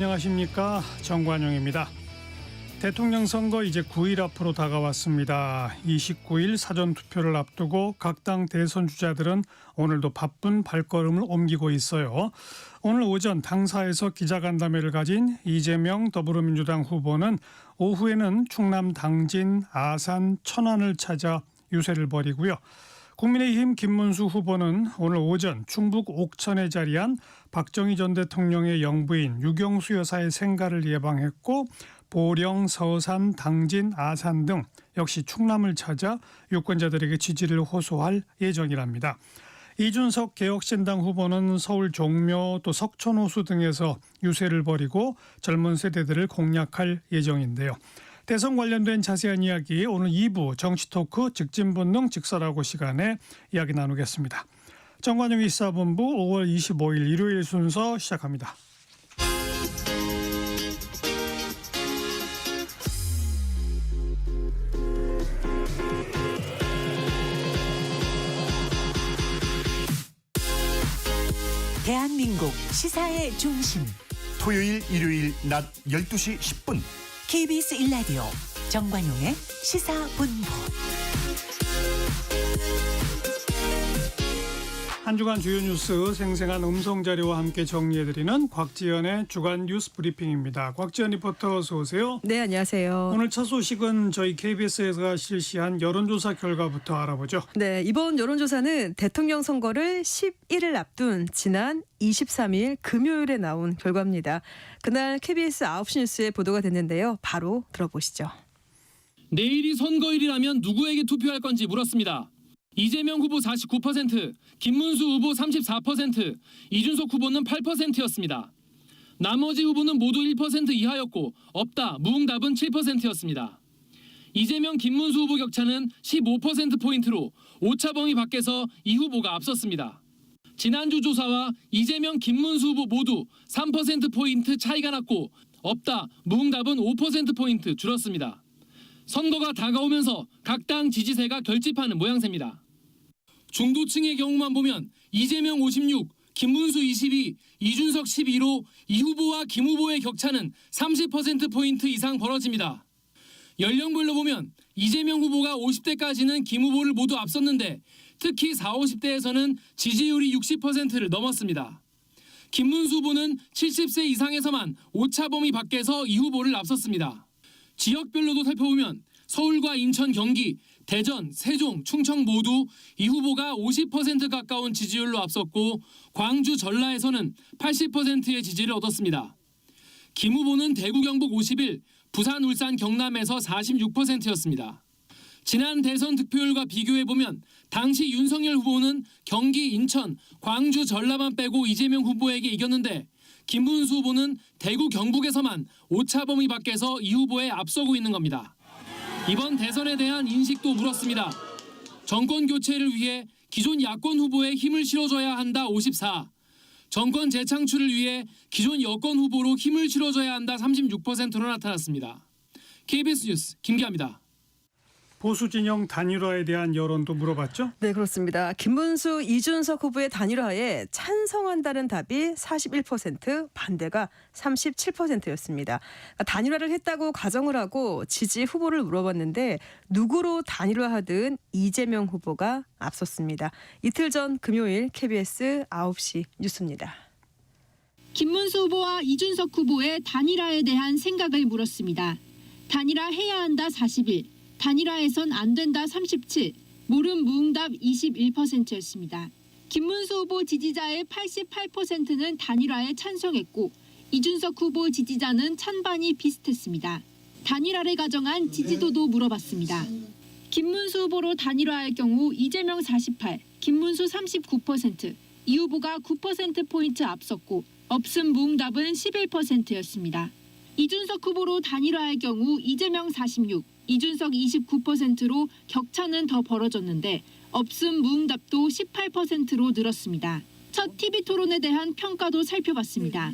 안녕하십니까, 정관용입니다. 대통령 선거 이제 9일 앞으로 다가왔습니다. 29일 사전투표를 앞두고 각 당 대선 주자들은 오늘도 바쁜 발걸음을 옮기고 있어요. 오늘 오전 당사에서 기자간담회를 가진 이재명 더불어민주당 후보는 오후에는 충남 당진, 아산, 천안을 찾아 유세를 벌이고요. 국민의힘 김문수 후보는 오늘 오전 충북 옥천에 자리한 박정희 전 대통령의 영부인 유경수 여사의 생가를 예방했고, 보령, 서산, 당진, 아산 등 역시 충남을 찾아 유권자들에게 지지를 호소할 예정이랍니다. 이준석 개혁신당 후보는 서울 종묘 또 석촌호수 등에서 유세를 벌이고 젊은 세대들을 공략할 예정인데요. 대선 관련된 자세한 이야기 오늘 2부 정치토크 직진본능 직설하고 시간에 이야기 나누겠습니다. 정관용의 시사본부 5월 25일 일요일 순서 시작합니다. 대한민국 시사의 중심 토요일 일요일 낮 12시 10분 KBS 1라디오 정관용의 시사본부. 한 주간 주요 뉴스 생생한 음성자료와 함께 정리해드리는 곽지연의 주간 뉴스 브리핑입니다. 곽지연 리포터 어서 오세요. 네, 안녕하세요. 오늘 첫 소식은 저희 KBS에서 실시한 여론조사 결과부터 알아보죠. 네, 이번 여론조사는 대통령 선거를 11일 앞둔 지난 23일 금요일에 나온 결과입니다. 그날 KBS 9시 뉴스에 보도가 됐는데요. 바로 들어보시죠. 내일이 선거일이라면 누구에게 투표할 건지 물었습니다. 이재명 후보 49%, 김문수 후보 34%, 이준석 후보는 8%였습니다. 나머지 후보는 모두 1% 이하였고 없다, 무응답은 7%였습니다. 이재명, 김문수 후보 격차는 15%포인트로 오차 범위 밖에서 이 후보가 앞섰습니다. 지난주 조사와 이재명, 김문수 후보 모두 3%포인트 차이가 났고 없다, 무응답은 5%포인트 줄었습니다. 선거가 다가오면서 각 당 지지세가 결집하는 모양새입니다. 중도층의 경우만 보면 이재명 56, 김문수 22, 이준석 12로 이 후보와 김 후보의 격차는 30%포인트 이상 벌어집니다. 연령별로 보면 이재명 후보가 50대까지는 김 후보를 모두 앞섰는데 특히 40, 50대에서는 지지율이 60%를 넘었습니다. 김문수 후보는 70세 이상에서만 오차 범위 밖에서 이 후보를 앞섰습니다. 지역별로도 살펴보면 서울과 인천, 경기, 대전, 세종, 충청 모두 이 후보가 50% 가까운 지지율로 앞섰고 광주, 전라에서는 80%의 지지를 얻었습니다. 김 후보는 대구, 경북 51, 부산, 울산, 경남에서 46%였습니다. 지난 대선 득표율과 비교해보면 당시 윤석열 후보는 경기, 인천, 광주, 전라만 빼고 이재명 후보에게 이겼는데 김문수 후보는 대구, 경북에서만 오차 범위 밖에서 이 후보에 앞서고 있는 겁니다. 이번 대선에 대한 인식도 물었습니다. 정권 교체를 위해 기존 야권 후보에 힘을 실어줘야 한다 54, 정권 재창출을 위해 기존 여권 후보로 힘을 실어줘야 한다 36%로 나타났습니다. KBS 뉴스 김기아입니다. 보수 진영 단일화에 대한 여론도 물어봤죠? 네, 그렇습니다. 김문수, 이준석 후보의 단일화에 찬성한다는 답이 41%, 반대가 37%였습니다. 단일화를 했다고 가정을 하고 지지 후보를 물어봤는데 누구로 단일화하든 이재명 후보가 앞섰습니다. 이틀 전 금요일 KBS 9시 뉴스입니다. 김문수 후보와 이준석 후보의 단일화에 대한 생각을 물었습니다. 단일화해야 한다 41, 단일화해선 안 된다 37, 모름 무응답 21%였습니다. 김문수 후보 지지자의 88%는 단일화에 찬성했고 이준석 후보 지지자는 찬반이 비슷했습니다. 단일화를 가정한 지지도도 물어봤습니다. 김문수 후보로 단일화할 경우 이재명 48, 김문수 39%, 이 후보가 9%포인트 앞섰고 없음 무응답은 11%였습니다. 이준석 후보로 단일화할 경우 이재명 46, 이준석 29%로 격차는 더 벌어졌는데 없음 무응답도 18%로 늘었습니다. 첫 TV토론에 대한 평가도 살펴봤습니다.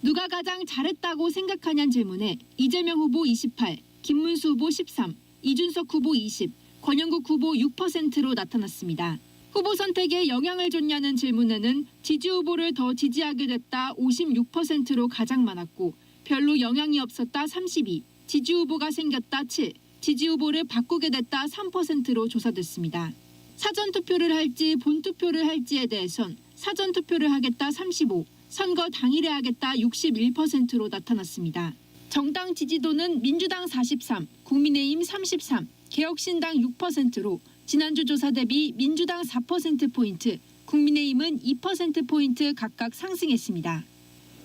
누가 가장 잘했다고 생각하냐는 질문에 이재명 후보 28, 김문수 후보 13, 이준석 후보 20, 권영국 후보 6%로 나타났습니다. 후보 선택에 영향을 줬냐는 질문에는 지지 후보를 더 지지하게 됐다 56%로 가장 많았고 별로 영향이 없었다 32, 지지 후보가 생겼다 7, 지지 후보를 바꾸게 됐다 3%로 조사됐습니다. 사전 투표를 할지 본 투표를 할지에 대해선 사전 투표를 하겠다 35, 선거 당일에 하겠다 61%로 나타났습니다. 정당 지지도는 민주당 43, 국민의힘 33, 개혁신당 6%로 지난주 조사 대비 민주당 4%포인트, 국민의힘은 2%포인트 각각 상승했습니다.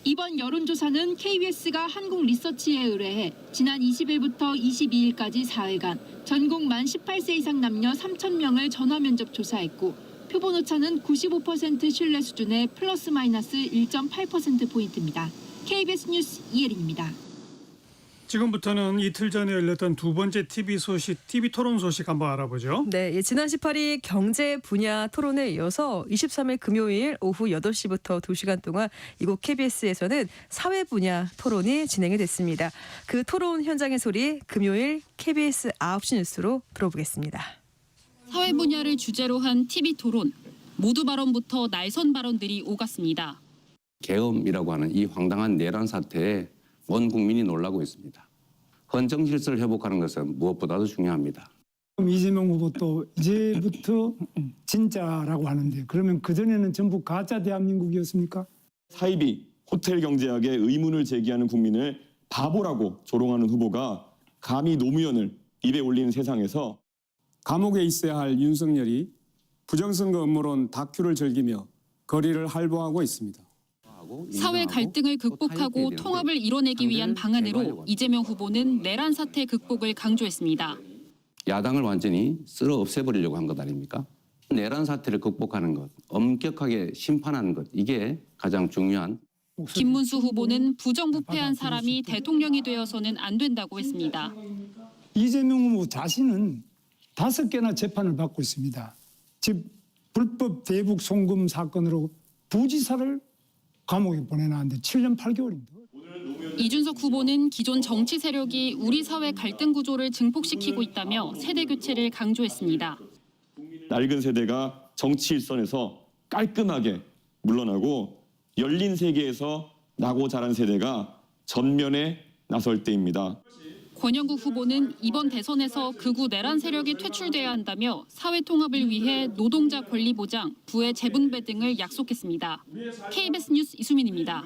이번 여론조사는 KBS가 한국리서치에 의뢰해 지난 20일부터 22일까지 4일간 전국 만 18세 이상 남녀 3,000명을 전화 면접 조사했고 표본 오차는 95% 신뢰 수준의 플러스 마이너스 1.8%포인트입니다. KBS 뉴스 이혜린입니다. 지금부터는 이틀 전에 열렸던 두 번째 TV 토론 소식 한번 알아보죠. 네, 지난 18일 경제 분야 토론에 이어서 23일 금요일 오후 8시부터 2시간 동안 이곳 KBS에서는 사회 분야 토론이 진행이 됐습니다. 그 토론 현장의 소리 금요일 KBS 9시 뉴스로 들어보겠습니다. 사회 분야를 주제로 한 TV 토론. 모두 발언부터 날선 발언들이 오갔습니다. 계엄이라고 하는 이 황당한 내란 사태에 온 국민이 놀라고 있습니다. 헌정 질서를 회복하는 것은 무엇보다도 중요합니다. 이재명 후보도 이제부터 진짜라고 하는데 그러면 그전에는 전부 가짜 대한민국이었습니까? 사이비 호텔 경제학에 의문을 제기하는 국민을 바보라고 조롱하는 후보가 감히 노무현을 입에 올리는 세상에서 감옥에 있어야 할 윤석열이 부정선거 음모론 다큐를 즐기며 거리를 활보하고 있습니다. 사회 갈등을 극복하고 통합을 이뤄내기 위한 방안으로 이재명 후보는 내란 사태 극복을 강조했습니다. 야당을 완전히 쓸어 없애버리려고 한 것 아닙니까? 내란 사태를 극복하는 것, 엄격하게 심판하는 것, 이게 가장 중요한. 김문수 후보는 부정부패한 사람이 대통령이 되어서는 안 된다고 했습니다. 이재명 후보 자신은 5개나 재판을 받고 있습니다. 즉 불법 대북 송금 사건으로 부지사를 감옥에 보내놨는데 7년 8개월입니다. 이준석 후보는 기존 정치 세력이 우리 사회 갈등 구조를 증폭시키고 있다며 세대 교체를 강조했습니다. 낡은 세대가 정치 일선에서 깔끔하게 물러나고 열린 세계에서 나고 자란 세대가 전면에 나설 때입니다. 권영국 후보는 이번 대선에서 극우 내란 세력이 퇴출돼야 한다며 사회 통합을 위해 노동자 권리 보장, 부의 재분배 등을 약속했습니다. KBS 뉴스 이수민입니다.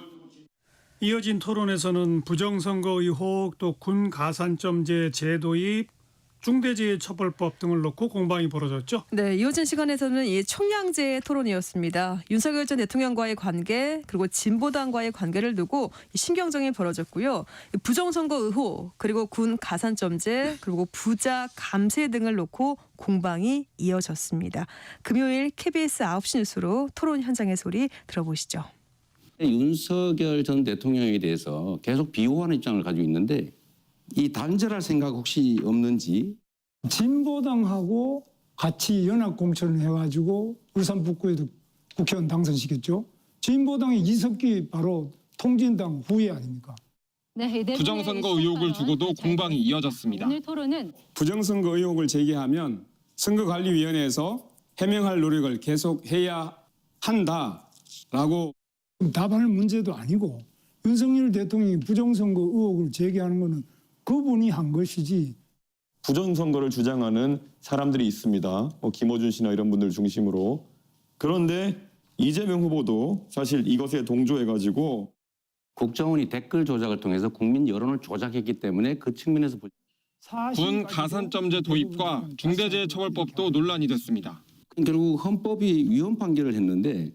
이어진 토론에서는 부정선거 의혹, 또 군 가산점제 제도입, 중대재해처벌법 등을 놓고 공방이 벌어졌죠. 네, 이어진 시간에서는 이 총량제 토론이었습니다. 윤석열 전 대통령과의 관계 그리고 진보당과의 관계를 두고 신경전이 벌어졌고요. 부정선거 의혹 그리고 군 가산점제 그리고 부자 감세 등을 놓고 공방이 이어졌습니다. 금요일 KBS 9시 뉴스로 토론 현장의 소리 들어보시죠. 윤석열 전 대통령에 대해서 계속 비호하는 입장을 가지고 있는데 이 단절할 생각 혹시 없는지. 진보당하고 같이 연합공천을 해가지고 울산 북구에도 국회의원 당선시켰죠. 진보당의 이석기 바로 통진당 후예 아닙니까? 부정선거 의혹을 두고도 공방이 이어졌습니다. 오늘 토론은 부정선거 의혹을 제기하면 선거관리위원회에서 해명할 노력을 계속해야 한다라고. 답할 문제도 아니고 윤석열 대통령이 부정선거 의혹을 제기하는 것은 그분이 한 것이지. 부정선거를 주장하는 사람들이 있습니다. 김어준 씨나 이런 분들 중심으로. 그런데 이재명 후보도 사실 이것에 동조해가지고 국정원이 댓글 조작을 통해서 국민 여론을 조작했기 때문에 그 측면에서 군 가산점제 도입과 중대재해처벌법도 논란이 됐습니다. 결국 헌법이 위헌 판결을 했는데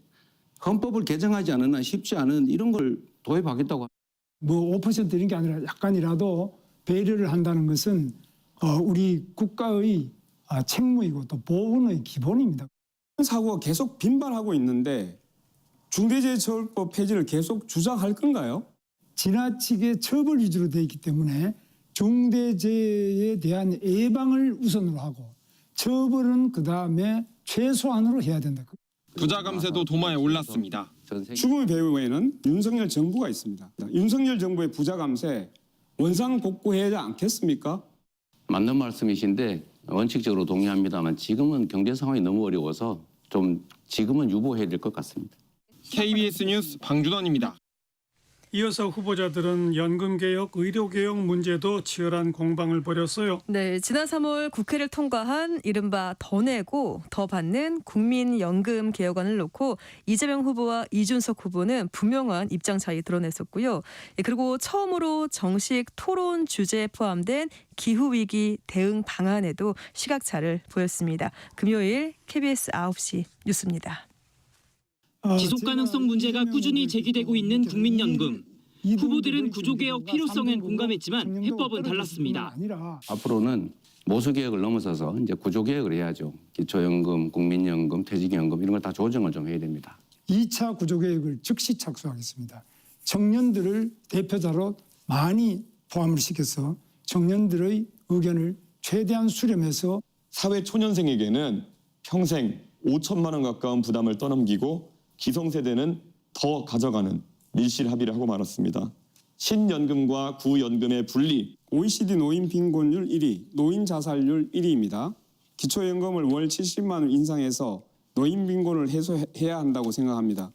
헌법을 개정하지 않은 한 쉽지 않은 이런 걸 도입하겠다고. 뭐 5% 이런 게 아니라 약간이라도 배려를 한다는 것은 우리 국가의 책무이고 또 보훈의 기본입니다. 사고가 계속 빈발하고 있는데 중대재해처벌법 폐지를 계속 주장할 건가요? 지나치게 처벌 위주로 되어 있기 때문에 중대재해에 대한 예방을 우선으로 하고 처벌은 그다음에 최소한으로 해야 된다. 부자 감세도 도마에 올랐습니다. 죽음의 배후에는 윤석열 정부가 있습니다. 윤석열 정부의 부자 감세 원상복구해야 않겠습니까? 맞는 말씀이신데 원칙적으로 동의합니다만 지금은 경제 상황이 너무 어려워서 좀 지금은 유보해야 될 것 같습니다. KBS 뉴스 방준원입니다. 이어서 후보자들은 연금개혁, 의료개혁 문제도 치열한 공방을 벌였어요. 네, 지난 3월 국회를 통과한 이른바 더 내고 더 받는 국민연금 개혁안을 놓고 이재명 후보와 이준석 후보는 분명한 입장 차이 드러냈었고요. 그리고 처음으로 정식 토론 주제에 포함된 기후위기 대응 방안에도 시각차를 보였습니다. 금요일 KBS 9시 뉴스입니다. 지속 가능성 문제가 꾸준히 제기되고 있는 국민연금. 후보들은 구조개혁 필요성엔 공감했지만 해법은 달랐습니다. 앞으로는 모수개혁을 넘어서서 이제 구조개혁을 해야죠. 기초연금, 국민연금, 퇴직연금 이런 걸 다 조정을 좀 해야 됩니다. 2차 구조개혁을 즉시 착수하겠습니다. 청년들을 대표자로 많이 포함을 시켜서 청년들의 의견을 최대한 수렴해서 사회 초년생에게는 평생 5천만 원 가까운 부담을 떠넘기고 기성세대는 더 가져가는 밀실 합의를 하고 말았습니다. 신연금과 구연금의 분리. OECD 노인 빈곤율 1위, 노인 자살률 1위입니다. 기초연금을 월 70만 원 인상해서 노인 빈곤을 해소해야 한다고 생각합니다.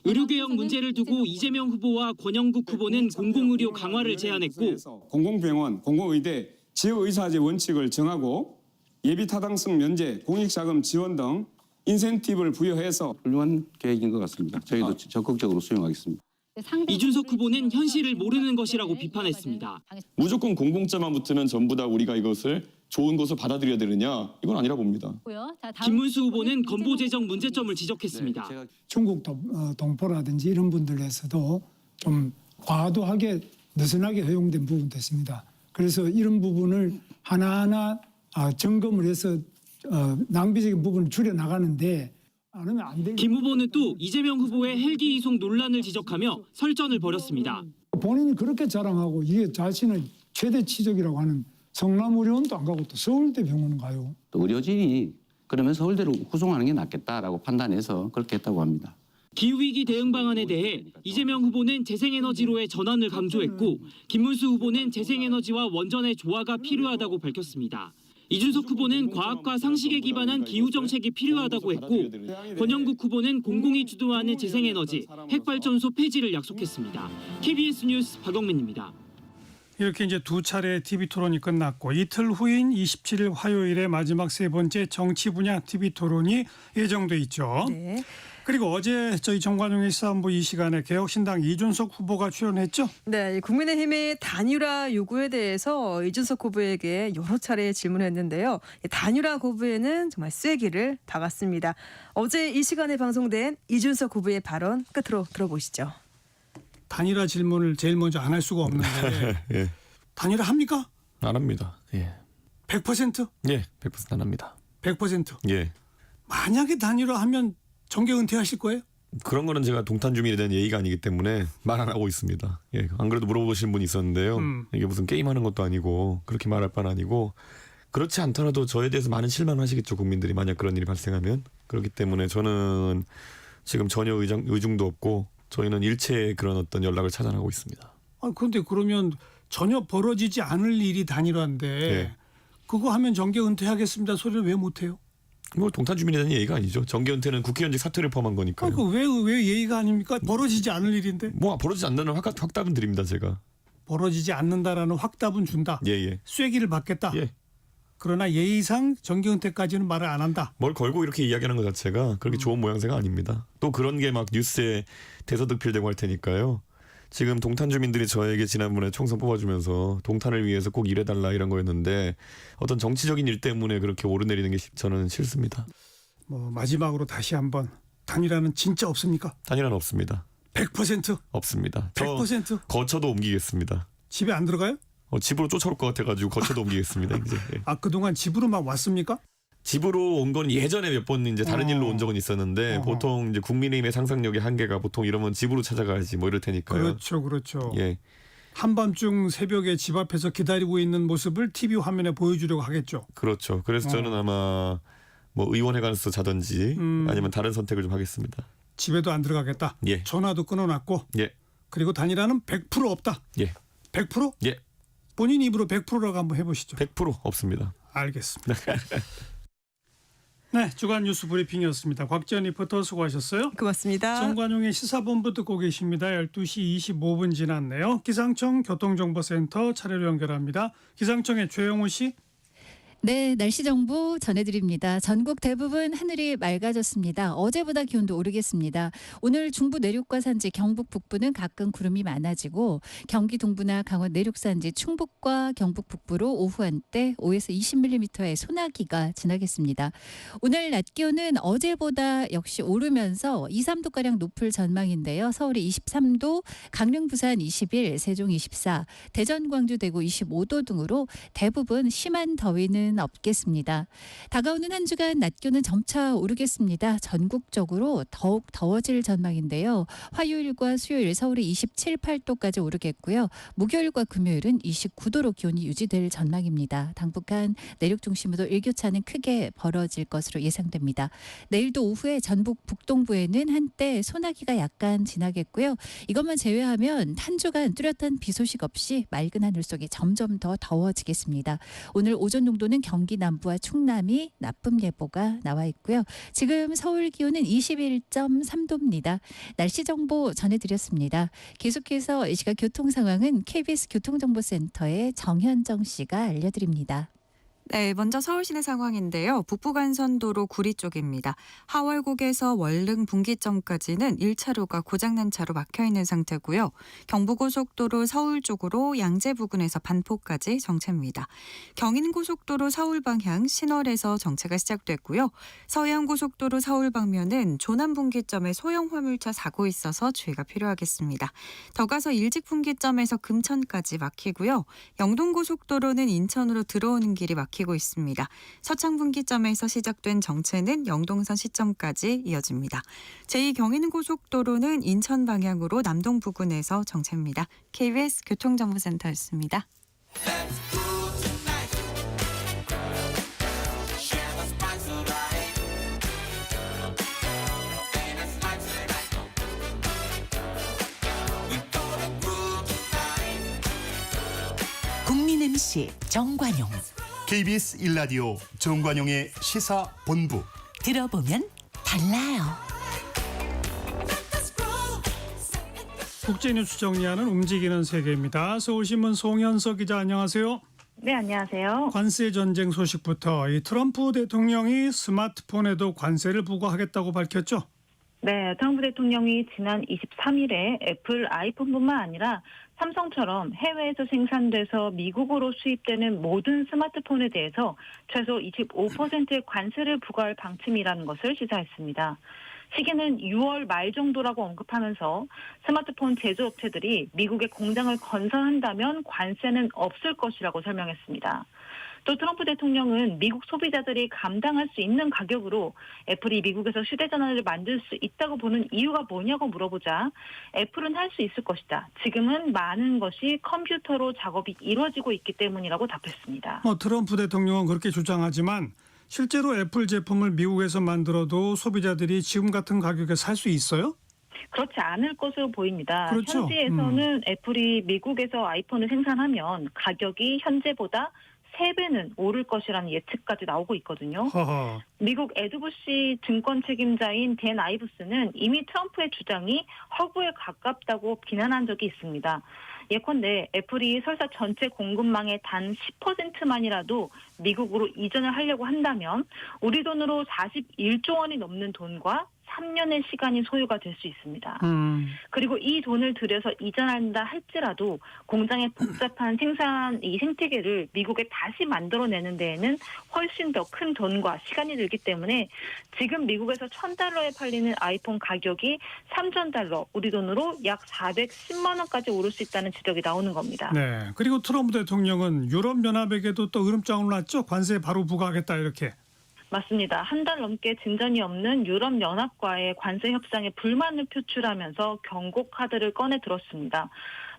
의료개혁 문제를 두고 이재명 후보와 권영국 후보는 공공의료 강화를 제안했고 공공병원, 공공의대, 지역의사제 원칙을 정하고 예비타당성 면제, 공익자금 지원 등 인센티브를 부여해서 훌륭한 계획인 것 같습니다. 저희도 적극적으로 수용하겠습니다. 이준석 후보는 현실을 모르는 것이라고 비판했습니다. 무조건 공공자만 붙으면 전부 다 우리가 이것을 좋은 것을 받아들여야 되느냐? 이건 아니라 봅니다. 김문수 후보는 건보재정 문제점을 지적했습니다. 중국 동포라든지 이런 분들에서도 좀 과도하게 느슨하게 허용된 부분도 있습니다. 그래서 이런 부분을 하나하나 점검을 해서 낭비적인 부분을 줄여나가는데 안 하면 안 되겠죠. 김 후보는 또 이재명 후보의 헬기 이송 논란을 지적하며 설전을 벌였습니다. 본인이 그렇게 자랑하고 이게 자신의 최대 치적이라고 하는 성남의료원도 안 가고 또 서울대 병원 가요. 또 의료진이 그러면 서울대로 후송하는 게 낫겠다라고 판단해서 그렇게 했다고 합니다. 기후위기 대응 방안에 대해 이재명 후보는 재생에너지로의 전환을 강조했고 김문수 후보는 재생에너지와 원전의 조화가 필요하다고 밝혔습니다. 이준석 후보는 과학과 상식에 기반한 기후 정책이 필요하다고 했고 권영국 후보는 공공이 주도하는 재생에너지, 핵발전소 폐지를 약속했습니다. KBS 뉴스 박영민입니다. 이렇게 이제 두 차례 TV 토론이 끝났고 이틀 후인 27일 화요일에 마지막 세 번째 정치 분야 TV 토론이 예정돼 있죠. 네. 그리고 어제 저희 정관용의 시사본부 이 시간에 개혁신당 이준석 후보가 출연했죠. 네, 국민의힘의 단일화 요구에 대해서 이준석 후보에게 여러 차례 질문했는데요. 단일화 거부에는 정말 쐐기를 박았습니다. 어제 이 시간에 방송된 이준석 후보의 발언 끝으로 들어보시죠. 단일화 질문을 제일 먼저 안 할 수가 없는데 예. 단일화 합니까? 안 합니다. 예. 100%? 예, 100%안 합니다. 100%. 예. 만약에 단일화하면 정계 은퇴하실 거예요? 그런 거는 제가 동탄 주민에 대한 예의가 아니기 때문에 말 안 하고 있습니다. 예. 안 그래도 물어보신 분이 있었는데요. 이게 무슨 게임하는 것도 아니고 그렇게 말할 바는 아니고 그렇지 않더라도 저에 대해서 많은 실망하시겠죠. 국민들이 만약 그런 일이 발생하면. 그렇기 때문에 저는 지금 전혀 의중도 없고 저희는 일체의 그런 어떤 연락을 차단하고 있습니다. 그런데 그러면 전혀 벌어지지 않을 일이 단일화인데 예. 그거 하면 정계 은퇴하겠습니다 소리를 왜 못해요? 뭐 동탄 주민에 대한 예의가 아니죠. 정계 은퇴는 국회의원직 사퇴를 포함한 거니까요. 왜 예의가 아닙니까? 벌어지지 않을 일인데. 뭐 벌어지지 않는 확답은 드립니다. 제가. 벌어지지 않는다라는 확답은 준다. 예. 쐐기를 받겠다. 예. 그러나 예의상 정계 은퇴까지는 말을 안 한다. 뭘 걸고 이렇게 이야기하는 것 자체가 그렇게 좋은 모양새가 아닙니다. 또 그런 게 막 뉴스에 대서득필되고 할 테니까요. 지금 동탄 주민들이 저에게 지난번에 총선 뽑아주면서 동탄을 위해서 꼭 일해달라 이런 거였는데 어떤 정치적인 일 때문에 그렇게 오르내리는 게 저는 싫습니다. 마지막으로 다시 한번 단일화는 진짜 없습니까? 단일화는 없습니다. 100%? 없습니다. 100%? 거처도 옮기겠습니다. 집에 안 들어가요? 집으로 쫓아올 것 같아가지고 거처도 옮기겠습니다. 이제. 예. 그동안 집으로 막 왔습니까? 집으로 온 건 예전에 몇 번 이제 다른 일로 온 적은 있었는데 보통 이제 국민의힘의 상상력의 한계가 보통 이러면 집으로 찾아가야지 뭐 이럴 테니까요. 그렇죠. 예. 한밤중 새벽에 집 앞에서 기다리고 있는 모습을 TV 화면에 보여주려고 하겠죠. 그렇죠. 그래서 저는 아마 뭐 의원회관에서 자든지 아니면 다른 선택을 좀 하겠습니다. 집에도 안 들어가겠다. 예. 전화도 끊어놨고. 예. 그리고 단일화는 100% 없다. 예. 100%? 예. 본인 입으로 100%라고 한번 해보시죠. 100% 없습니다. 알겠습니다. 네, 주간 뉴스 브리핑이었습니다. 곽지연 리포터 수고하셨어요. 고맙습니다. 정관용의 시사본부 듣고 계십니다. 12시 25분 지났네요. 기상청 교통정보센터 차례로 연결합니다. 기상청의 최영우 씨. 네, 날씨 정보 전해드립니다. 전국 대부분 하늘이 맑아졌습니다. 어제보다 기온도 오르겠습니다. 오늘 중부 내륙과 산지 경북 북부는 가끔 구름이 많아지고 경기 동부나 강원 내륙 산지 충북과 경북 북부로 오후 한때 5에서 20mm의 소나기가 지나겠습니다. 오늘 낮 기온은 어제보다 역시 오르면서 2, 3도가량 높을 전망인데요. 서울이 23도, 강릉, 부산 21, 세종 24, 대전, 광주, 대구 25도 등으로 대부분 심한 더위는 없겠습니다. 다가오는 한 주간 낮 기온은 점차 오르겠습니다. 전국적으로 더욱 더워질 전망인데요. 화요일과 수요일 서울이 27, 8도까지 오르겠고요. 목요일과 금요일은 29도로 기온이 유지될 전망입니다. 당분간 내륙 중심으로 일교차는 크게 벌어질 것으로 예상됩니다. 내일도 오후에 전북 북동부에는 한때 소나기가 약간 지나겠고요. 이것만 제외하면 한 주간 뚜렷한 비 소식 없이 맑은 하늘 속이 점점 더 더워지겠습니다. 오늘 오전 정도는 경기 남부와 충남이 나쁨 예보가 나와 있고요. 지금 서울 기온은 21.3도입니다. 날씨 정보 전해드렸습니다. 계속해서 이 시각 교통 상황은 KBS 교통정보센터의 정현정 씨가 알려드립니다. 네, 먼저 서울 시내 상황인데요. 북부간선도로 구리 쪽입니다. 하월곡에서 월릉 분기점까지는 1차로가 고장난 차로 막혀있는 상태고요. 경부고속도로 서울 쪽으로 양재 부근에서 반포까지 정체입니다. 경인고속도로 서울 방향 신월에서 정체가 시작됐고요. 서해안고속도로 서울 방면은 조남 분기점에 소형 화물차 사고 있어서 주의가 필요하겠습니다. 더 가서 일직 분기점에서 금천까지 막히고요. 영동고속도로는 인천으로 들어오는 길이 막히고 있습니다. 서창 분기점에서 시작된 정체는 영동선 시점까지 이어집니다. 제2경인고속도로는 인천 방향으로 남동 부근에서 정체입니다. KBS 교통정보센터였습니다. 국민 MC 정관용. KBS 1라디오 정관용의 시사본부. 들어보면 달라요. 국제뉴스 정리하는 움직이는 세계입니다. 서울신문 송현석 기자 안녕하세요. 네, 안녕하세요. 관세 전쟁 소식부터 이 트럼프 대통령이 스마트폰에도 관세를 부과하겠다고 밝혔죠. 네, 트럼프 대통령이 지난 23일에 애플 아이폰뿐만 아니라 삼성처럼 해외에서 생산돼서 미국으로 수입되는 모든 스마트폰에 대해서 최소 25%의 관세를 부과할 방침이라는 것을 시사했습니다. 시기는 6월 말 정도라고 언급하면서 스마트폰 제조업체들이 미국에 공장을 건설한다면 관세는 없을 것이라고 설명했습니다. 또 트럼프 대통령은 미국 소비자들이 감당할 수 있는 가격으로 애플이 미국에서 휴대전화를 만들 수 있다고 보는 이유가 뭐냐고 물어보자 애플은 할 수 있을 것이다. 지금은 많은 것이 컴퓨터로 작업이 이루어지고 있기 때문이라고 답했습니다. 트럼프 대통령은 그렇게 주장하지만 실제로 애플 제품을 미국에서 만들어도 소비자들이 지금 같은 가격에 살 수 있어요? 그렇지 않을 것으로 보입니다. 그렇죠. 현지에서는 애플이 미국에서 아이폰을 생산하면 가격이 현재보다 3배는 오를 것이라는 예측까지 나오고 있거든요. 허허. 미국 에드부시 증권 책임자인 댄 아이브스는 이미 트럼프의 주장이 허구에 가깝다고 비난한 적이 있습니다. 예컨대 애플이 설사 전체 공급망의 단 10%만이라도 미국으로 이전을 하려고 한다면 우리 돈으로 41조 원이 넘는 돈과 3년의 시간이 소요가 될 수 있습니다. 그리고 이 돈을 들여서 이전한다 할지라도 공장의 복잡한 이 생태계를 미국에 다시 만들어내는 데에는 훨씬 더 큰 돈과 시간이 들기 때문에 지금 미국에서 $1,000에 팔리는 아이폰 가격이 $3,000, 우리 돈으로 약 410만 원까지 오를 수 있다는 지적이 나오는 겁니다. 네. 그리고 트럼프 대통령은 유럽연합에게도 또 으름장을 놨죠. 관세 바로 부과하겠다 이렇게. 맞습니다. 한 달 넘게 진전이 없는 유럽연합과의 관세 협상에 불만을 표출하면서 경고 카드를 꺼내 들었습니다.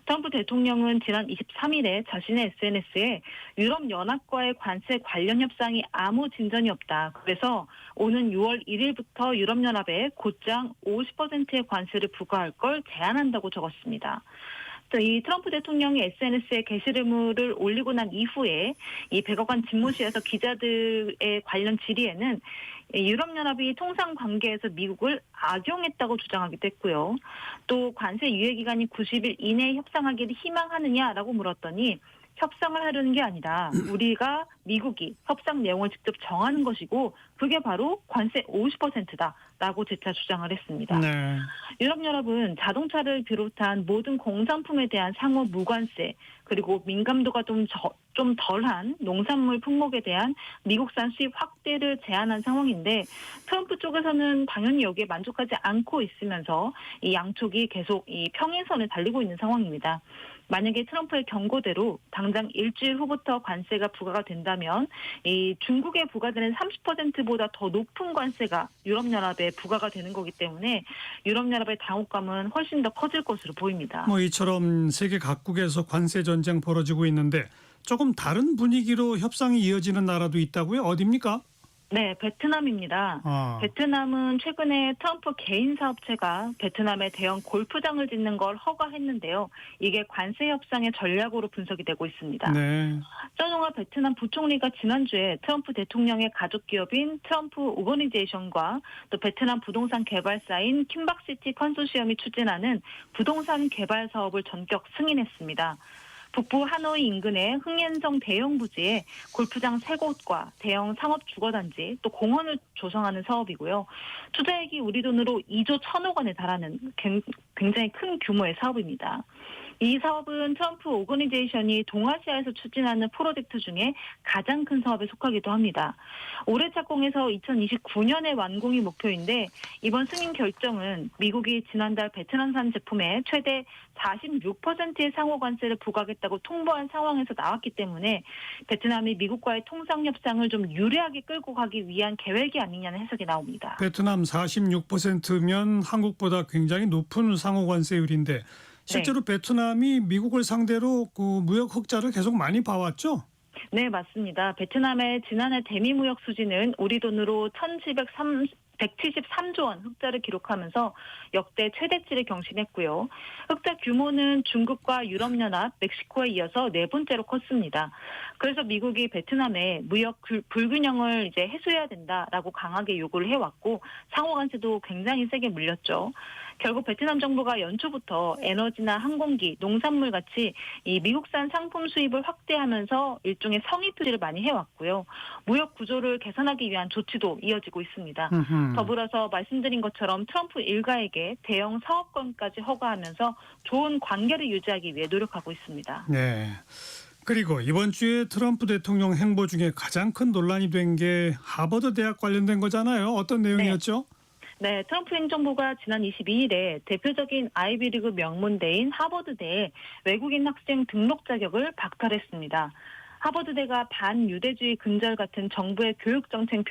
트럼프 대통령은 지난 23일에 자신의 SNS에 유럽연합과의 관세 관련 협상이 아무 진전이 없다. 그래서 오는 6월 1일부터 유럽연합에 곧장 50%의 관세를 부과할 걸 제안한다고 적었습니다. 이 트럼프 대통령이 SNS에 게시물을 올리고 난 이후에 이 100억 원 집무실에서 기자들의 관련 질의에는 유럽연합이 통상 관계에서 미국을 악용했다고 주장하기도 했고요. 또 관세 유예 기간이 90일 이내에 협상하기를 희망하느냐라고 물었더니 협상을 하려는 게 아니라 우리가 미국이 협상 내용을 직접 정하는 것이고 그게 바로 관세 50%다라고 재차 주장을 했습니다. 네. 유럽연합은 자동차를 비롯한 모든 공산품에 대한 상호 무관세 그리고 민감도가 좀 덜한 농산물 품목에 대한 미국산 수입 확대를 제한한 상황인데 트럼프 쪽에서는 당연히 여기에 만족하지 않고 있으면서 이 양쪽이 계속 이 평행선을 달리고 있는 상황입니다. 만약에 트럼프의 경고대로 당장 일주일 후부터 관세가 부과가 된다면 이 중국에 부과되는 30%보다 더 높은 관세가 유럽연합에 부과가 되는 거기 때문에 유럽연합의 당혹감은 훨씬 더 커질 것으로 보입니다. 뭐 이처럼 세계 각국에서 관세 전쟁 벌어지고 있는데 조금 다른 분위기로 협상이 이어지는 나라도 있다고요? 어디입니까? 네, 베트남입니다. 베트남은 최근에 트럼프 개인 사업체가 베트남에 대형 골프장을 짓는 걸 허가했는데요. 이게 관세 협상의 전략으로 분석이 되고 있습니다. 네. 쩌농아 베트남 부총리가 지난주에 트럼프 대통령의 가족 기업인 트럼프 오거니제이션과 또 베트남 부동산 개발사인 킴박시티 컨소시엄이 추진하는 부동산 개발 사업을 전격 승인했습니다. 북부 하노이 인근의 흥옌성 대형 부지에 골프장 3곳과 대형 상업 주거단지 또 공원을 조성하는 사업이고요. 투자액이 우리 돈으로 2조 1,000억 원에 달하는 굉장히 큰 규모의 사업입니다. 이 사업은 트럼프 오거니제이션이 동아시아에서 추진하는 프로젝트 중에 가장 큰 사업에 속하기도 합니다. 올해 착공해서 2029년에 완공이 목표인데 이번 승인 결정은 미국이 지난달 베트남산 제품에 최대 46%의 상호 관세를 부과하겠다고 통보한 상황에서 나왔기 때문에 베트남이 미국과의 통상 협상을 좀 유리하게 끌고 가기 위한 계획이 아니냐는 해석이 나옵니다. 베트남 46%면 한국보다 굉장히 높은 상호 관세율인데 실제로 베트남이 미국을 상대로 그 무역 흑자를 계속 많이 봐왔죠? 네, 맞습니다. 베트남의 지난해 대미 무역 수지는 우리 돈으로 173조 원 흑자를 기록하면서 역대 최대치를 경신했고요. 흑자 규모는 중국과 유럽연합, 멕시코에 이어서 4번째로 컸습니다. 그래서 미국이 베트남에 무역 불균형을 이제 해소해야 된다라고 강하게 요구를 해왔고 상호 관세도 굉장히 세게 물렸죠. 결국 베트남 정부가 연초부터 에너지나 항공기, 농산물 같이 이 미국산 상품 수입을 확대하면서 일종의 성의 표시를 많이 해왔고요. 무역 구조를 개선하기 위한 조치도 이어지고 있습니다. 더불어서 말씀드린 것처럼 트럼프 일가에게 대형 사업권까지 허가하면서 좋은 관계를 유지하기 위해 노력하고 있습니다. 네. 그리고 이번 주에 트럼프 대통령 행보 중에 가장 큰 논란이 된 게 하버드 대학 관련된 거잖아요. 어떤 내용이었죠? 네, 트럼프 행정부가 지난 22일에 대표적인 아이비리그 명문대인 하버드대에 외국인 학생 등록 자격을 박탈했습니다. 하버드대가 반유대주의 근절 같은 정부의 교육 정책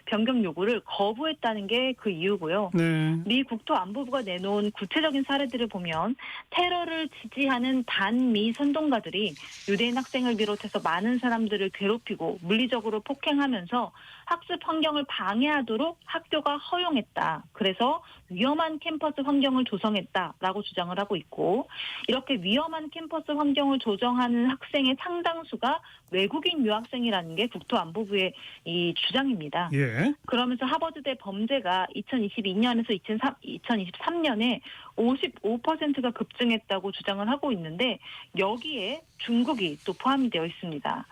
변경 요구를 거부했다는 게 그 이유고요. 네. 미 국토안보부가 내놓은 구체적인 사례들을 보면 테러를 지지하는 반미 선동가들이 유대인 학생을 비롯해서 많은 사람들을 괴롭히고 물리적으로 폭행하면서 학습 환경을 방해하도록 학교가 허용했다. 그래서 위험한 캠퍼스 환경을 조성했다라고 주장을 하고 있고 이렇게 위험한 캠퍼스 환경을 조성하는 학생의 상당수가 외국인 유학생이라는 게 국토안보부의 이 주장입니다. 예. 그러면서 하버드대 범죄가 2022년에서 2023년에 55%가 급증했다고 주장을 하고 있는데 여기에 중국이 또 포함이 되어 있습니다.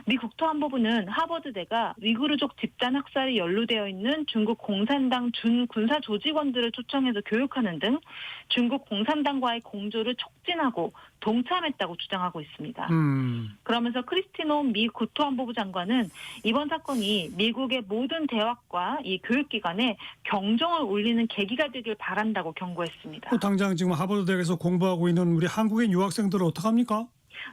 미 국토안보부는 하버드대가 위구르족 집단 학살에 연루되어 있는 중국 공산당 준군사 조직원들을 초청해서 교육하는 등 중국 공산당과의 공조를 촉진하고 동참했다고 주장하고 있습니다. 그러면서 크리스티 노 미 국토안보부 장관은 이번 사건이 미국의 모든 대학과 이 교육기관에 경종을 울리는 계기가 되길 바란다고 경고했습니다. 당장 지금 하버드 대학에서 공부하고 있는 우리 한국인 유학생들은 어떡합니까?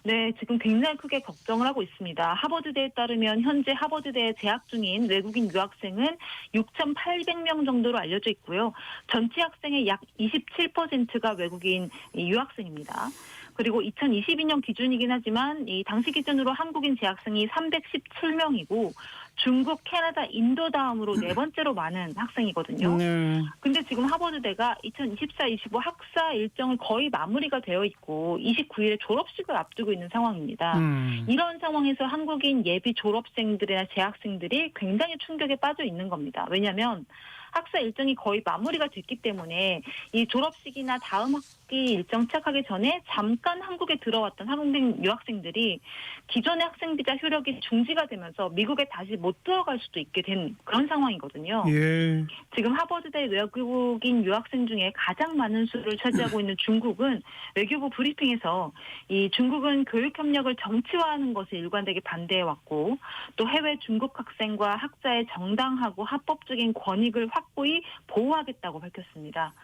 네, 지금 굉장히 크게 걱정을 하고 있습니다. 하버드대에 따르면 현재 하버드대에 재학 중인 외국인 유학생은 6,800명 정도로 알려져 있고요. 전체 학생의 약 27%가 외국인 유학생입니다. 그리고 2022년 기준이긴 하지만 이 당시 기준으로 한국인 재학생이 317명이고 중국, 캐나다, 인도 다음으로 네 번째로 많은 학생이거든요. 네. 근데 지금 하버드대가 2024-25 학사 일정을 거의 마무리가 되어 있고 29일에 졸업식을 앞두고 있는 상황입니다. 이런 상황에서 한국인 예비 졸업생들이나 재학생들이 굉장히 충격에 빠져 있는 겁니다. 왜냐하면 학사 일정이 거의 마무리가 됐기 때문에 이 졸업식이나 다음 학기 일정 시작하기 전에 잠깐 한국에 들어왔던 한국인 유학생들이 기존의 학생 비자 효력이 중지가 되면서 미국에 다시 못 들어갈 수도 있게 된 그런 상황이거든요. 예. 지금 하버드대 외국인 유학생 중에 가장 많은 수를 차지하고 있는 중국은 외교부 브리핑에서 이 중국은 교육 협력을 정치화하는 것을 일관되게 반대해왔고 또 해외 중국 학생과 학자의 정당하고 합법적인 권익을 확고히 보호하겠다고 밝혔습니다.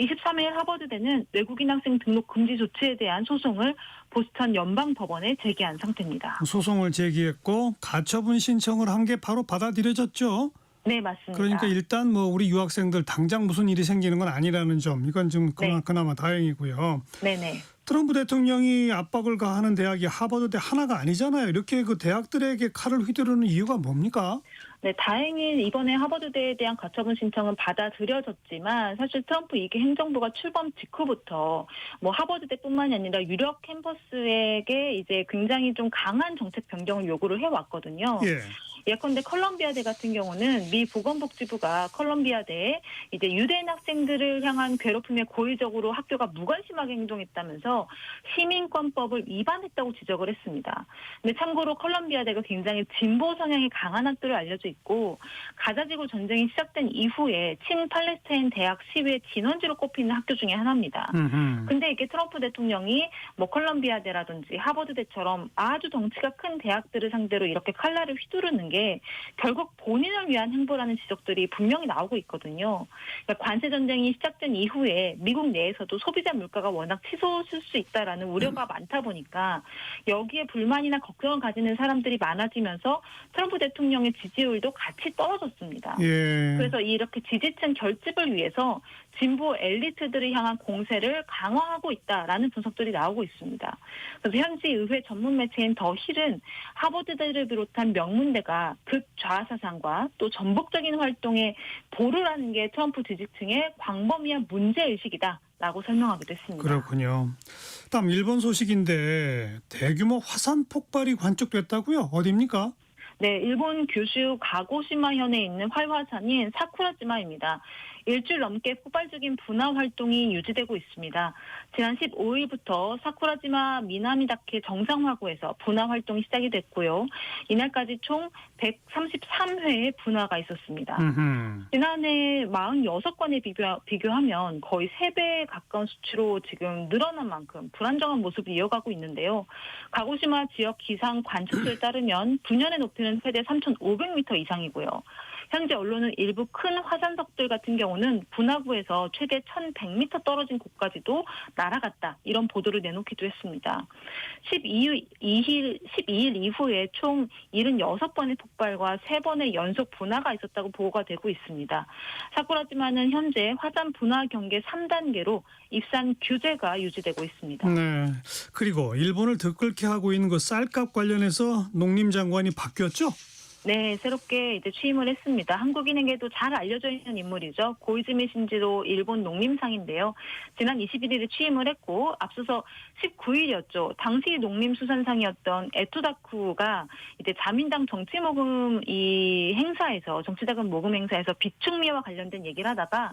23일 하버드대는 외국인 학생 등록 금지 조치에 대한 소송을 보스턴 연방법원에 제기한 상태입니다. 소송을 제기했고 가처분 신청을 한 게 바로 받아들여졌죠. 네, 맞습니다. 그러니까 일단 뭐 우리 유학생들 당장 무슨 일이 생기는 건 아니라는 점, 이건 좀 그나마 다행이고요. 네네. 트럼프 대통령이 압박을 가하는 대학이 하버드대 하나가 아니잖아요. 이렇게 그 대학들에게 칼을 휘두르는 이유가 뭡니까? 네, 다행히 이번에 하버드대에 대한 가처분 신청은 받아들여졌지만 사실 트럼프 이게 행정부가 출범 직후부터 뭐 하버드대뿐만이 아니라 유력 캠퍼스에게 이제 굉장히 좀 강한 정책 변경을 요구를 해왔거든요. 예. 예컨대 컬럼비아대 같은 경우는 미 보건복지부가 컬럼비아대에 이제 유대인 학생들을 향한 괴롭힘에 고의적으로 학교가 무관심하게 행동했다면서 시민권법을 위반했다고 지적을 했습니다. 근데 참고로 컬럼비아대가 굉장히 진보 성향이 강한 학교로 알려져 있고 가자지구 전쟁이 시작된 이후에 친팔레스타인 대학 시위의 진원지로 꼽히는 학교 중에 하나입니다. 근데 이게 트럼프 대통령이 뭐 컬럼비아대라든지 하버드대처럼 아주 덩치가 큰 대학들을 상대로 이렇게 칼날을 휘두르는 게 결국 본인을 위한 행보라는 지적들이 분명히 나오고 있거든요. 그러니까 관세 전쟁이 시작된 이후에 미국 내에서도 소비자 물가가 워낙 치솟을 수 있다라는 우려가 많다 보니까 여기에 불만이나 걱정을 가지는 사람들이 많아지면서 트럼프 대통령의 지지율도 같이 떨어졌습니다. 예. 그래서 이렇게 지지층 결집을 위해서 진보 엘리트들을 향한 공세를 강화하고 있다라는 분석들이 나오고 있습니다. 그래서 현지 의회 전문 매체인 더 힐은 하버드대를 비롯한 명문대가 극좌 사상과 또 전복적인 활동에 보를 하는 게 트럼프 지지층의 광범위한 문제의식이다라고 설명하기도 했습니다. 그렇군요. 다음 일본 소식인데 대규모 화산 폭발이 관측됐다고요? 어디입니까? 네, 일본 규슈 가고시마현에 있는 활화산인 사쿠라지마입니다. 일주일 넘게 폭발적인 분화 활동이 유지되고 있습니다. 지난 15일부터 사쿠라지마 미나미다케 정상화구에서 분화 활동이 시작이 됐고요. 이날까지 총 133회의 분화가 있었습니다. 지난해 46건에 비교하면 거의 3배에 가까운 수치로 지금 늘어난 만큼 불안정한 모습을 이어가고 있는데요. 가고시마 지역 기상 관측소에 따르면 분연의 높이는 최대 3,500m 이상이고요. 현재 언론은 일부 큰 화산석들 같은 경우는 분화구에서 최대 1,100m 떨어진 곳까지도 날아갔다. 이런 보도를 내놓기도 했습니다. 12일 이후에 총 76번의 폭발과 3번의 연속 분화가 있었다고 보고가 되고 있습니다. 사쿠라지마는 현재 화산 분화 경계 3단계로 입산 규제가 유지되고 있습니다. 네. 그리고 일본을 들끓게 하고 있는 그 쌀값 관련해서 농림장관이 바뀌었죠? 네, 새롭게 이제 취임을 했습니다. 한국인에게도 잘 알려져 있는 인물이죠. 고이즈미 신지로 일본 농림상인데요. 지난 21일에 취임을 했고 앞서서 19일이었죠. 당시 농림수산상이었던 에토다쿠가 이제 자민당 정치모금 이 행사에서 정치자금 모금 행사에서 비축미와 관련된 얘기를 하다가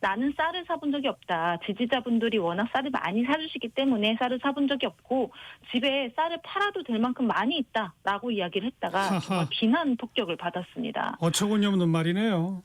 나는 쌀을 사본 적이 없다. 지지자분들이 워낙 쌀을 많이 사주시기 때문에 쌀을 사본 적이 없고 집에 쌀을 팔아도 될 만큼 많이 있다라고 이야기를 했다가 정말 비난 폭격을 받았습니다. 어처구니 없는 말이네요.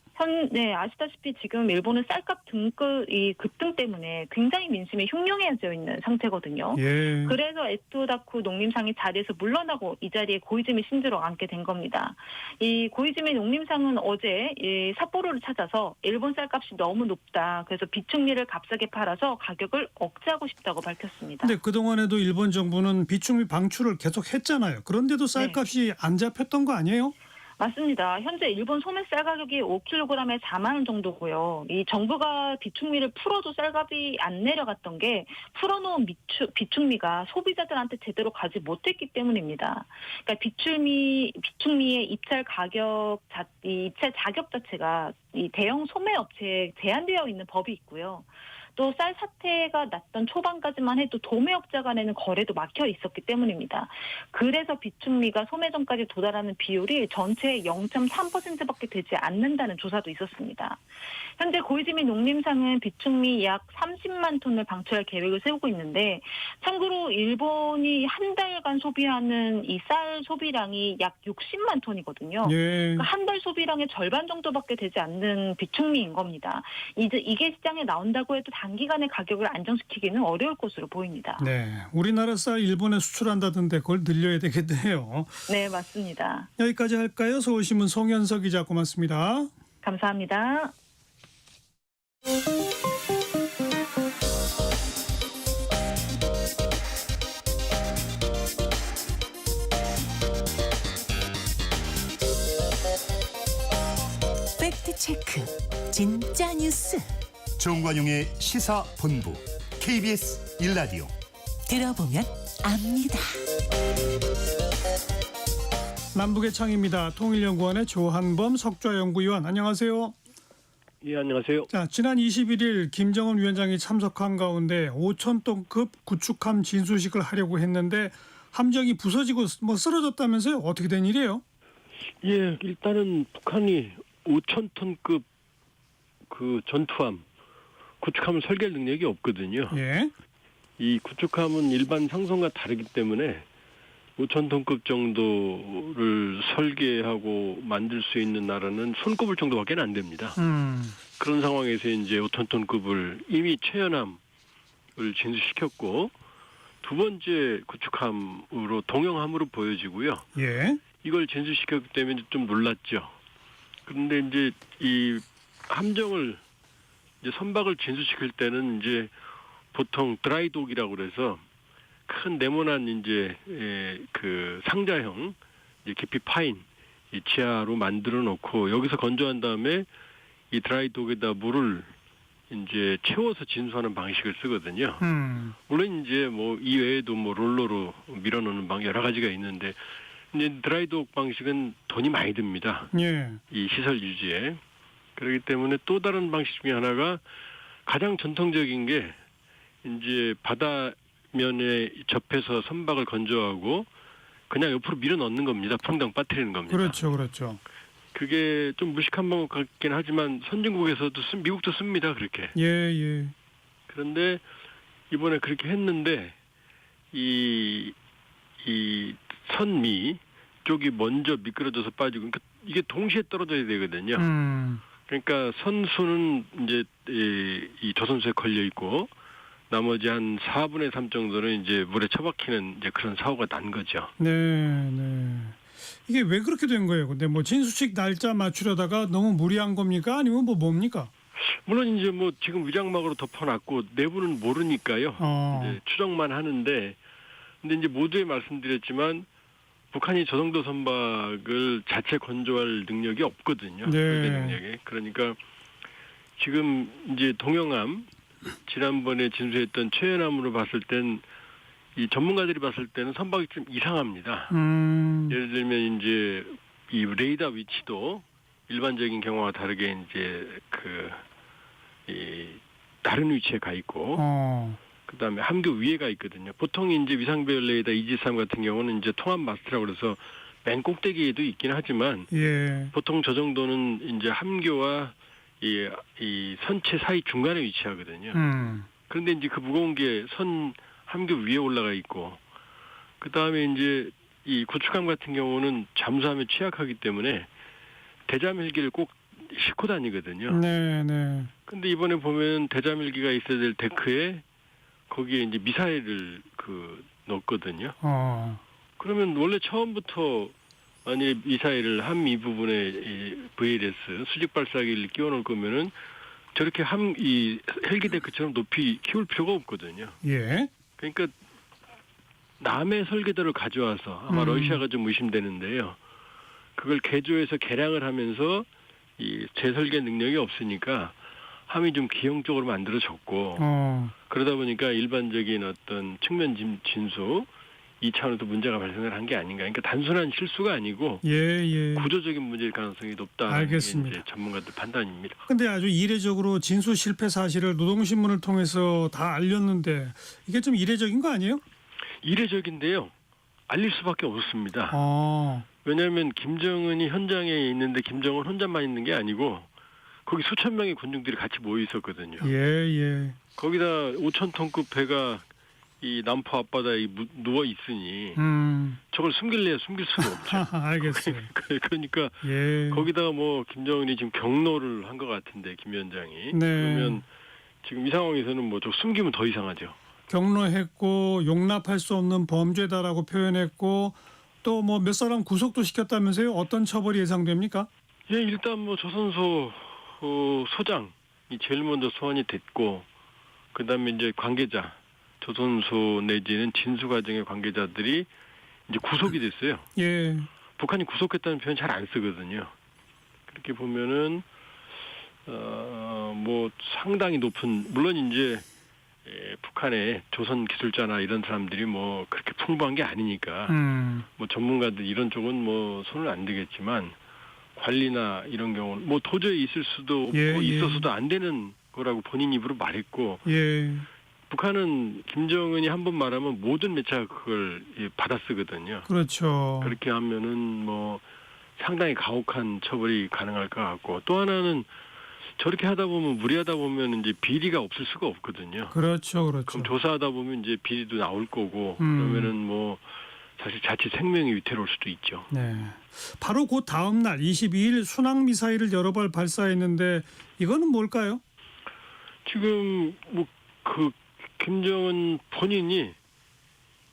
네, 아시다시피 지금 일본은 쌀값 급등 때문에 굉장히 민심이 흉흉해져 있는 상태거든요. 예. 그래서 에토다쿠 농림상이 자리에서 물러나고 이 자리에 고이즈미 신지로가 앉게 된 겁니다. 이 고이즈미 농림상은 어제 이 삿포로를 찾아서 일본 쌀값이 너무 높다. 그래서 비축미를 값싸게 팔아서 가격을 억제하고 싶다고 밝혔습니다. 근데 그동안에도 일본 정부는 비축미 방출을 계속 했잖아요. 그런데도 쌀값이 안 잡혔던 거 아니에요? 맞습니다. 현재 일본 소매 쌀 가격이 5kg에 4만 원 정도고요. 이 정부가 비축미를 풀어도 쌀값이 안 내려갔던 게 풀어놓은 비축미가 소비자들한테 제대로 가지 못했기 때문입니다. 그러니까 비축미의 입찰 자격 자체가 이 대형 소매 업체에 제한되어 있는 법이 있고요. 또 쌀 사태가 났던 초반까지만 해도 도매업자 간에는 거래도 막혀 있었기 때문입니다. 그래서 비축미가 소매점까지 도달하는 비율이 전체의 0.3%밖에 되지 않는다는 조사도 있었습니다. 현재 고이즈 미 농림상은 비축미 약 30만 톤을 방출할 계획을 세우고 있는데 참고로 일본이 한 달간 소비하는 이 쌀 소비량이 약 60만 톤이거든요. 예. 그러니까 한 달 소비량의 절반 정도밖에 되지 않는 비축미인 겁니다. 이게 시장에 나온다고 해도 단기간에 가격을 안정시키기는 어려울 것으로 보입니다. 네, 우리나라 쌀 일본에 수출한다던데 그걸 늘려야 되겠네요. 네, 맞습니다. 여기까지 할까요? 서울신문 송현석 기자 고맙습니다. 감사합니다. 팩트체크 진짜 뉴스 정관용의 시사본부 KBS 1라디오. 들어보면 압니다. 남북의 창입니다. 통일연구원의 조한범 석좌연구위원 안녕하세요. 예, 안녕하세요. 자, 지난 21일 김정은 위원장이 참석한 가운데 5,000톤급 구축함 진수식을 하려고 했는데 함정이 부서지고 쓰러졌다면서요? 어떻게 된 일이에요? 예, 일단은 북한이 5,000톤급 그 전투함, 구축함을 설계할 능력이 없거든요. 예. 이 구축함은 일반 상선과 다르기 때문에 5,000톤급 정도를 설계하고 만들 수 있는 나라는 손꼽을 정도밖에 안 됩니다. 그런 상황에서 이제 5,000톤급을 이미 최연함을 진수시켰고 두 번째 구축함으로 동영함으로 보여지고요. 예. 이걸 진수시켰기 때문에 좀 놀랐죠. 그런데 이제 이 함정을 이제 선박을 진수시킬 때는 이제 보통 드라이독이라고 그래서 큰 네모난 이제 그 상자형 이제 깊이 파인 이 지하로 만들어 놓고 여기서 건조한 다음에 이 드라이독에다 물을 이제 채워서 진수하는 방식을 쓰거든요. 물론 이제 뭐 이외에도 뭐 롤러로 밀어넣는 방 여러 가지가 있는데 이제 드라이독 방식은 돈이 많이 듭니다. 예. 이 시설 유지에. 그렇기 때문에 또 다른 방식 중에 하나가 가장 전통적인 게 이제 바다면에 접해서 선박을 건조하고 그냥 옆으로 밀어 넣는 겁니다. 퐁당 빠뜨리는 겁니다. 그렇죠, 그렇죠. 그게 좀 무식한 방법 같긴 하지만 선진국에서도 미국도 씁니다. 그렇게. 예, 예. 그런데 이번에 그렇게 했는데 이 선미 쪽이 먼저 미끄러져서 빠지고 그러니까 이게 동시에 떨어져야 되거든요. 그러니까 선수는 이제 이 조선소에 걸려 있고 나머지 한 4분의 3 정도는 이제 물에 처박히는 이제 그런 사고가 난 거죠. 네, 네. 이게 왜 그렇게 된 거예요? 근데 뭐 진수식 날짜 맞추려다가 너무 무리한 겁니까? 아니면 뭡니까? 물론 이제 뭐 지금 위장막으로 덮어놨고 내부는 모르니까요. 이제 추정만 하는데 근데 이제 모두에 말씀드렸지만 북한이 저 정도 선박을 자체 건조할 능력이 없거든요. 네. 능력이. 그러니까 지금 이제 동영함 지난번에 진수했던 최연함으로 봤을 땐 이 전문가들이 봤을 때는 선박이 좀 이상합니다. 예를 들면 이제 이 레이더 위치도 일반적인 경우와 다르게 이제 이 다른 위치에 가 있고 그다음에 함교 위에 가 있거든요. 보통 이제 위상별 레이더 이지삼 같은 경우는 이제 통합 마스트라고 그래서 맨 꼭대기에도 있긴 하지만 예. 보통 저 정도는 이제 함교와 이 선체 사이 중간에 위치하거든요. 그런데 이제 그 무거운 게 함교 위에 올라가 있고 그다음에 이제 이 구축함 같은 경우는 잠수함에 취약하기 때문에 대잠 헬기를 꼭 싣고 다니거든요. 네, 네. 근데 이번에 보면 대잠 헬기가 있어야 될 데크에 거기에 이제 미사일을 넣었거든요. 그러면 원래 처음부터 만약에 미사일을 함 이 부분에 이 VLS 수직 발사기를 끼워 놓을 거면은 저렇게 이 헬기 데크처럼 높이 키울 필요가 없거든요. 예. 그러니까 남의 설계도를 가져와서 아마 러시아가 좀 의심되는데요. 그걸 개조해서 개량을 하면서 이 재설계 능력이 없으니까 함이 좀 기형적으로 만들어졌고 그러다 보니까 일반적인 어떤 측면 진수 이 차원에서 문제가 발생을 한 게 아닌가. 그러니까 단순한 실수가 아니고 구조적인 문제일 가능성이 높다는 알겠습니다. 게 이제 전문가들 판단입니다. 근데 아주 이례적으로 진수 실패 사실을 노동신문을 통해서 다 알렸는데 이게 좀 이례적인 거 아니에요? 이례적인데요. 알릴 수밖에 없습니다. 아. 왜냐하면 김정은이 현장에 있는데 김정은 혼자만 있는 게 아니고 거기 수천 명의 군중들이 같이 모여 있었거든요. 예. 거기다 5,000톤급 배가 이 남포 앞바다에 누워 있으니 저걸 숨길래야 숨길 수가 없죠. 알겠어요. 그러니까 거기다가 뭐 김정은이 지금 경로를 한 것 같은데 김 위원장이 그러면 지금 이 상황에서는 뭐 저 숨기면 더 이상하죠. 경로했고 용납할 수 없는 범죄다라고 표현했고 또 뭐 몇 사람 구속도 시켰다면서요? 어떤 처벌이 예상됩니까? 예, 일단 뭐 조선소 소장이 제일 먼저 소환이 됐고 그다음에 이제 관계자 조선소 내지는 진수 과정의 관계자들이 이제 구속이 됐어요. 예. 북한이 구속했다는 표현 잘 안 쓰거든요. 그렇게 보면은 뭐 상당히 높은 물론 이제 북한의 조선 기술자나 이런 사람들이 뭐 그렇게 풍부한 게 아니니까 뭐 전문가들 이런 쪽은 뭐 손을 안 대겠지만 관리나 이런 경우는 뭐 도저히 있을 수도 없고 있어서도 안 되는 거라고 본인 입으로 말했고 북한은 김정은이 한 번 말하면 모든 매체가 그걸 받아 쓰거든요. 그렇죠. 그렇게 하면은 뭐 상당히 가혹한 처벌이 가능할 것 같고 또 하나는 저렇게 하다 보면 무리하다 보면 이제 비리가 없을 수가 없거든요. 그렇죠. 그럼 조사하다 보면 이제 비리도 나올 거고 그러면은 뭐 사실 자칫 생명이 위태로울 수도 있죠. 네. 바로 그 다음 날 22일 순항 미사일을 여러 발 발사했는데 이거는 뭘까요? 지금 뭐 그 김정은 본인이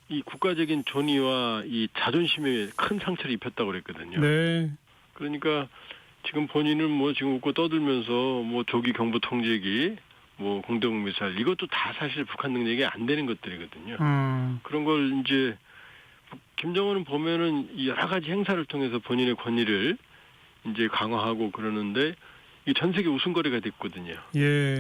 이 국가적인 존의와 이 자존심에 큰 상처를 입혔다고 그랬거든요. 네. 그러니까 지금 본인은 뭐 지금 웃고 떠들면서 뭐 조기 경보 통제기, 뭐 공대공 미사일 이것도 다 사실 북한 능력이 안 되는 것들이거든요. 그런 걸 이제 김정은은 보면은 여러 가지 행사를 통해서 본인의 권위를 이제 강화하고 그러는데 이 전 세계 웃음거리가 됐거든요.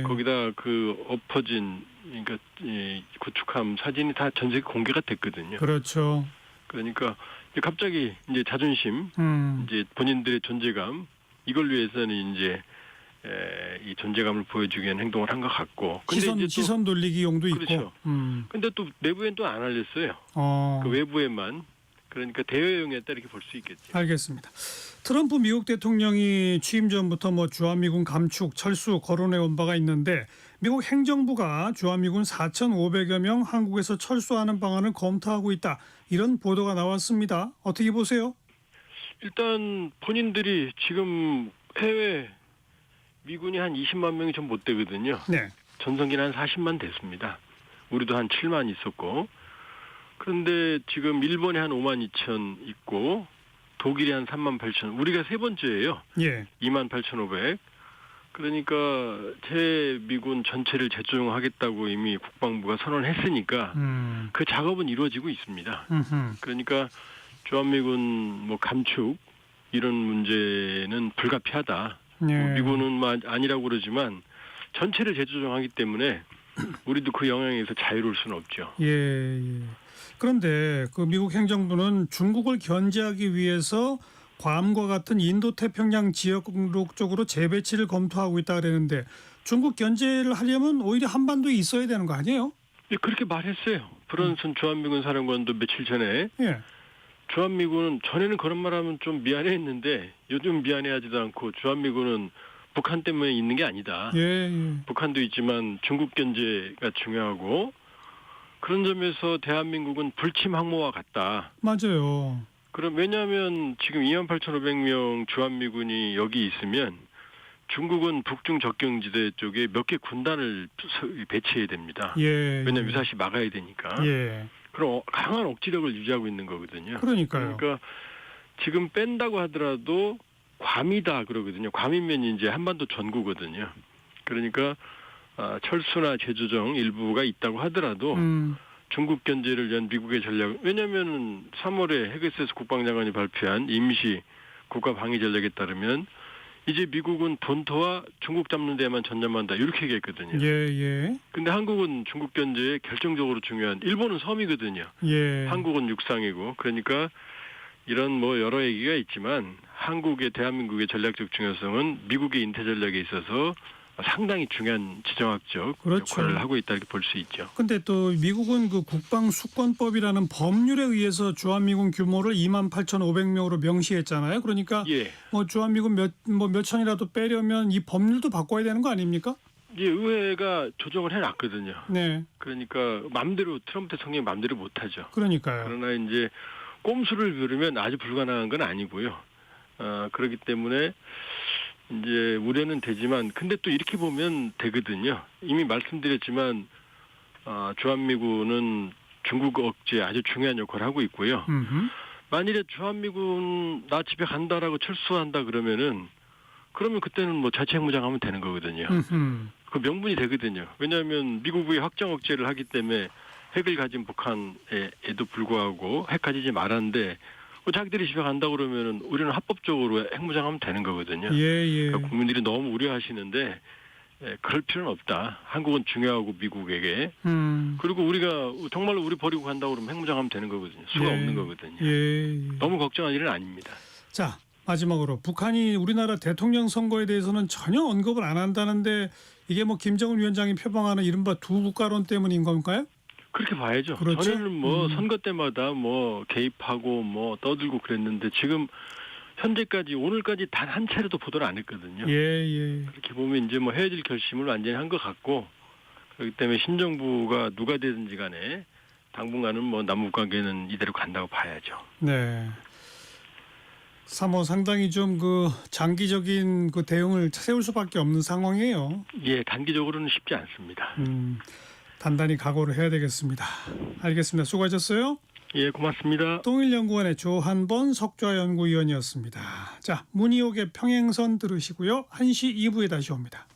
거기다 그 엎어진 그러니까 이 구축함 사진이 다 전 세계 공개가 됐거든요. 그렇죠. 그러니까 갑자기 이제 자존심, 이제 본인들의 존재감 이걸 위해서는 이제 이 존재감을 보여주기 위한 행동을 한 것 같고. 근데 시선 돌리기용도 그렇죠. 있고. 근데 또 내부엔 또 안 알렸어요. 그 외부에만. 그러니까 대여용이었다 이렇게 볼 수 있겠죠. 알겠습니다. 트럼프 미국 대통령이 취임 전부터 뭐 주한미군 감축, 철수 거론해 온 바가 있는데 미국 행정부가 주한미군 4,500여 명 한국에서 철수하는 방안을 검토하고 있다. 이런 보도가 나왔습니다. 어떻게 보세요? 일단 본인들이 지금 해외 미군이 한 20만 명이 좀 못 되거든요. 네. 전성기는 한 40만 됐습니다. 우리도 한 7만 있었고. 그런데 지금 일본에 한 5만 2천 있고 독일이 한 3만 8천. 우리가 세 번째예요. 2만 8,500. 그러니까 새 미군 전체를 재조정하겠다고 이미 국방부가 선언했으니까 그 작업은 이루어지고 있습니다. 그러니까 주한미군 뭐 감축 이런 문제는 불가피하다. 미군은 아니라고 그러지만 전체를 재조정하기 때문에 우리도 그 영향에서 자유로울 수는 없죠. 그런데 그 미국 행정부는 중국을 견제하기 위해서 괌과 같은 인도 태평양 지역 쪽으로 재배치를 검토하고 있다 그랬는데 중국 견제를 하려면 오히려 한반도에 있어야 되는 거 아니에요? 네, 그렇게 말했어요. 브런슨 주한미군 사령관도 며칠 전에 주한미군은 전에는 그런 말하면 좀 미안해했는데 요즘 미안해하지도 않고 주한미군은 북한 때문에 있는 게 아니다. 북한도 있지만 중국 견제가 중요하고 그런 점에서 대한민국은 불침 항모와 같다. 맞아요. 그럼 왜냐하면 지금 28,500명 주한미군이 여기 있으면 중국은 북중 접경지대 쪽에 몇 개 군단을 배치해야 됩니다. 왜냐하면 유사시 막아야 되니까. 그럼 강한 억지력을 유지하고 있는 거거든요. 그러니까 지금 뺀다고 하더라도 괌이다 그러거든요. 괌이면 이제 한반도 전구거든요. 그러니까 철수나 재조정 일부가 있다고 하더라도 중국 견제를 위한 미국의 전략. 왜냐하면 3월에 헤게세스 국방장관이 발표한 임시 국가 방위 전략에 따르면 이제 미국은 본토와 중국 잡는 데만 전념한다 이렇게 얘기했거든요. 예. 근데 한국은 중국 견제에 결정적으로 중요한 일본은 섬이거든요. 예. 한국은 육상이고 그러니까 이런 뭐 여러 얘기가 있지만 한국의 대한민국의 전략적 중요성은 미국의 인태 전략에 있어서 상당히 중요한 지정학적 그렇죠. 역할을 하고 있다 이렇게 볼 수 있죠. 근데 또 미국은 그 국방수권법이라는 법률에 의해서 주한미군 규모를 28,500명으로 명시했잖아요. 그러니까 예. 뭐 주한미군 몇 천이라도 빼려면 이 법률도 바꿔야 되는 거 아닙니까? 예, 의회가 조정을 해놨거든요. 네. 그러니까 마음대로 트럼프 대통령이 마음대로 못하죠. 그러니까요. 그러나 이제 꼼수를 부르면 아주 불가능한 건 아니고요. 그렇기 때문에 이제 우려는 되지만 근데 또 이렇게 보면 되거든요. 이미 말씀드렸지만 주한미군은 중국 억제에 아주 중요한 역할을 하고 있고요. 만일에 주한미군 나 집에 간다라고 철수한다 그러면 그때는 뭐 자체 핵무장하면 되는 거거든요. 그 명분이 되거든요. 왜냐하면 미국의 확정 억제를 하기 때문에 핵을 가진 북한에도 불구하고 핵 가지지 말았는데 자기들이 집에 간다 그러면은 우리는 합법적으로 핵무장하면 되는 거거든요. 예. 그러니까 국민들이 너무 우려하시는데 그럴 필요는 없다. 한국은 중요하고 미국에게 그리고 우리가 정말로 우리 버리고 간다 그러면 핵무장하면 되는 거거든요. 수가 없는 거거든요. 예. 너무 걱정할 일은 아닙니다. 자, 마지막으로 북한이 우리나라 대통령 선거에 대해서는 전혀 언급을 안 한다는데 이게 뭐 김정은 위원장이 표방하는 이른바 두 국가론 때문인 건가요? 그렇게 봐야죠. 그렇죠? 전에는 뭐 선거 때마다 뭐 개입하고 뭐 떠들고 그랬는데 지금 현재까지 오늘까지 단 한 차례도 보도를 안 했거든요. 예. 그렇게 보면 이제 뭐 헤어질 결심을 완전히 한 것 같고 그렇기 때문에 신정부가 누가 되든지 간에 당분간은 뭐 남북 관계는 이대로 간다고 봐야죠. 네. 3호 상당히 좀 그 장기적인 그 대응을 세울 수밖에 없는 상황이에요. 예, 단기적으로는 쉽지 않습니다. 단단히 각오를 해야 되겠습니다. 알겠습니다. 수고하셨어요. 예, 고맙습니다. 통일연구원의 조한번 석좌연구위원이었습니다. 자, 문희옥의 평행선 들으시고요. 1시 2부에 다시 옵니다.